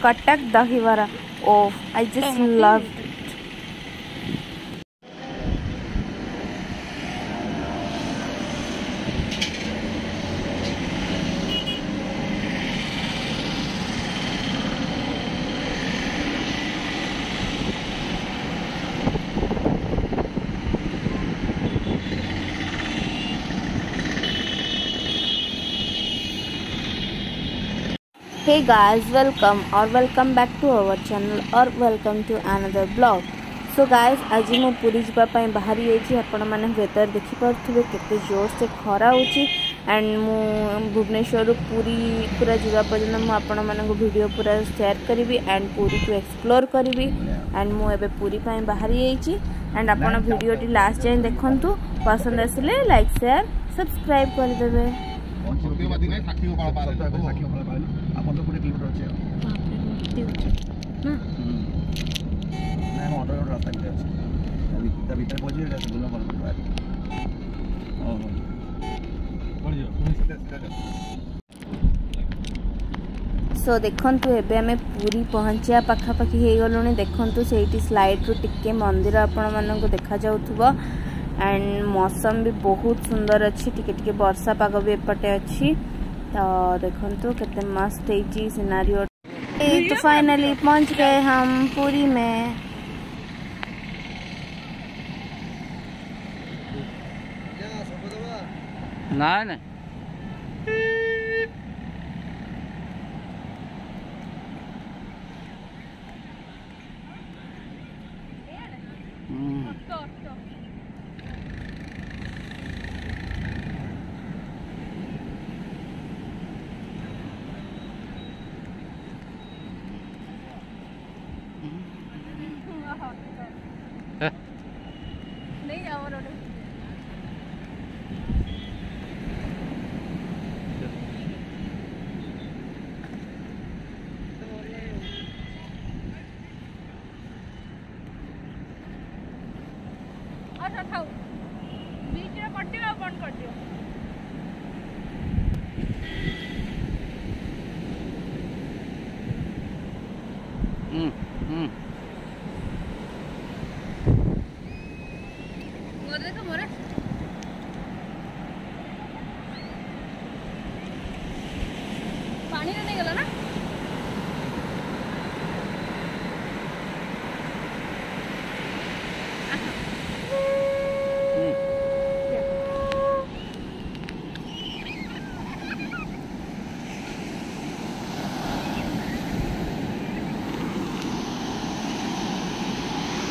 Cuttack दहीवरा। Oh, I just loved it. Hey guys, welcome back to our channel or welcome to another vlog. So guys, आज मु पूरी जावाई बाहरी जाइए। आपण मैंने वेदर देखिपे केते जोर से खरा होची एंड मु भुवनेश्वर पूरी पूरा जावा पर्यटन मु आपण मानक वीडियो पूरा शेयर करी एंड पूरी को एक्सप्लोर करी एंड मु एबे पूरी पाई बाहरी जाइए एंड आपण वीडियो टी लास्ट जाए देखंतु। पसंद आसिले लाइक शेयर सब्सक्राइब कर देबे। सो देखंतु एबे हमें पूरी पहुंचिया पाखापाखि हो गलुनी। देखंतु सेठी स्लाइड रु टिके मंदिर आपण मानक देखा जाउथबो एंड मौसम भी बहुत सुंदर अच्छी। टिके टिके वर्षा पाग भी एपटे अच्छी। तो देखंतु केते मस्त हेची सिनेरियो। तो फाइनली पहुंच गए हम पूरी में। ना ना नहीं और अच्छा था बीच में कटियो बंद कर दियो। वो देखो मोरे पानी नहीं गला ना।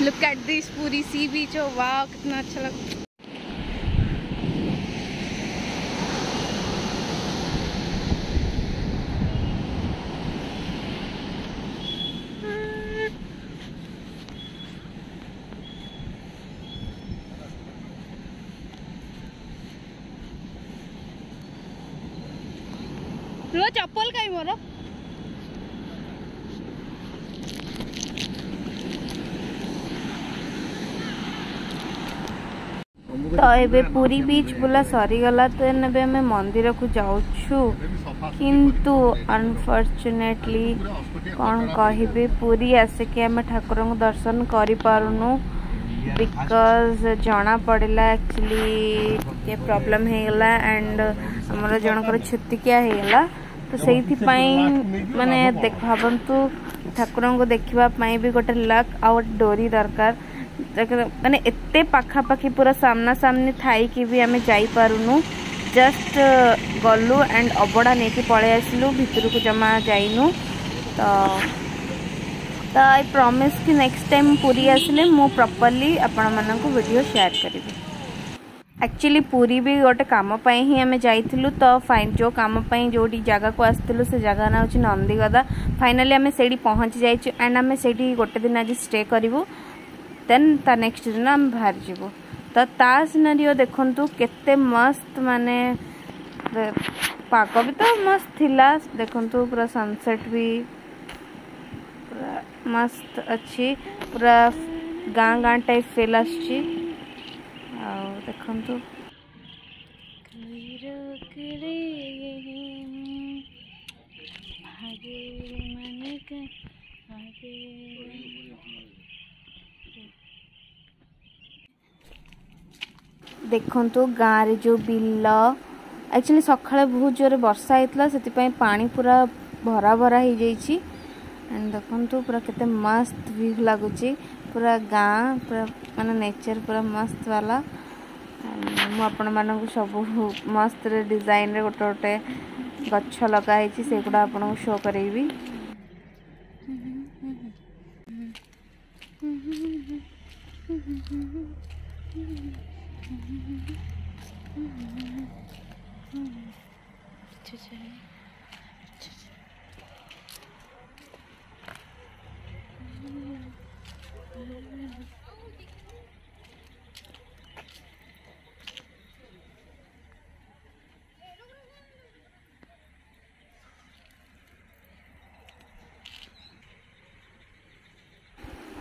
लुक एट दिस पूरी सी बीच। ओ वाह कितना अच्छा लगा। लो चप्पल कहीं मोर तो एबे पूरी बीच बुला सरी गला। तो एबे हमें मंदिर को जाउछु किंतु अनफॉर्चुनेटली कौन कहिबे पूरी आसे कि हमें ठाकुर को दर्शन करि पारुनु बिकॉज जना पड़ेला एक्चुअली ये प्रॉब्लम हे गला एंड हमर जनकर छुतिकिया हे गला। तो सेहि माने देख भावंतु ठाकुर को देखिबा पई भी गोटे लक आउ डोरी दरकार। माने एते पाखापाखि पूरा सामना सामने थाई कि भी आमे जाई पारुनु। जस्ट गलु एंड अबड़ा नेकी पळे आसिलु भितर को जमा जाइनु। तो आई प्रॉमिस कि नेक्स्ट टाइम पूरी आसिले मु प्रॉपर्ली आपण मानक वीडियो शेयर करिबी। एक्चुअली पूरी भी गोटे काम पाई ही आमे जाइथिलु। तो फाइन जो काम पाई जोडी जगह को आस्थिलु से जगह ना होची नंदीगदा। फाइनली आमे सेडी पहुंच जाइछु एंड आमे सेडी गोटे दिन आज स्टे करिवु देन ता नेक्स्ट दिन हम बाहर जीवो। तो ता सिनेरियो देखंतु केते मस्त माने पाग भी तो मस्त थिला। देखंतु पूरा सनसेट भी पूरा मस्त अच्छी पूरा गाँ गाँ टाइप फील आछी। देखंतु देखंतु गाँव रे जो बिल एक्चुअली सकाଳେ बहुत जोरे वर्षा होता से पानी पूरा भरा भरा हो जाइए एंड देखंतु पूरा केते मस्त व्यू लगुच पूरा गाँ पूरा माने नेचर पूरा मस्त वाला मु आपण मानक सब मस्त रे डिजाइन रे गोटे गोटे गछ लगाई से गुड़ा आपन को शो करेबी।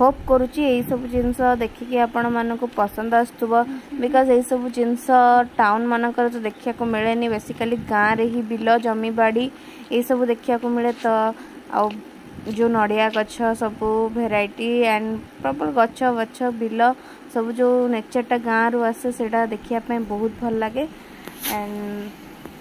होप करुच्ची यही सब जिनस देखिए आपण मानक पसंद आसुव बिकज यही सब जिनस टाउन मानकर तो देखा को मिले बेसिकली गाँव रे ही बिल जमी बाड़ी ये सब देखा को मिले तो आ जो नड़िया गछ सब भेराइटी एंड प्रॉपर गछ वछ बिल सब जो नेचरटा गाँव रु आसे सेटा देखिया बहुत भल लगे एंड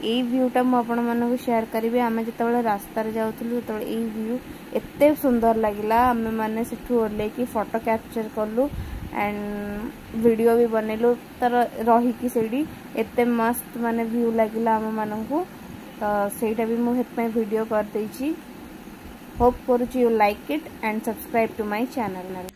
यही व्यूटा मुझे आपको शेयर करी आम जो रास्तार जाऊँ जो यही व्यू एते सुंदर लगिला आम मैंने से ओल्लैकी फोटो कैप्चर कलु एंड वीडियो भी बनैलु तर रहीकि सेठी एते मस्त माने व्यू लगिला आम मानू तो सेटा भी मुझे वीडियो कर देछि। होप करूची you like it and subscribe to my channel.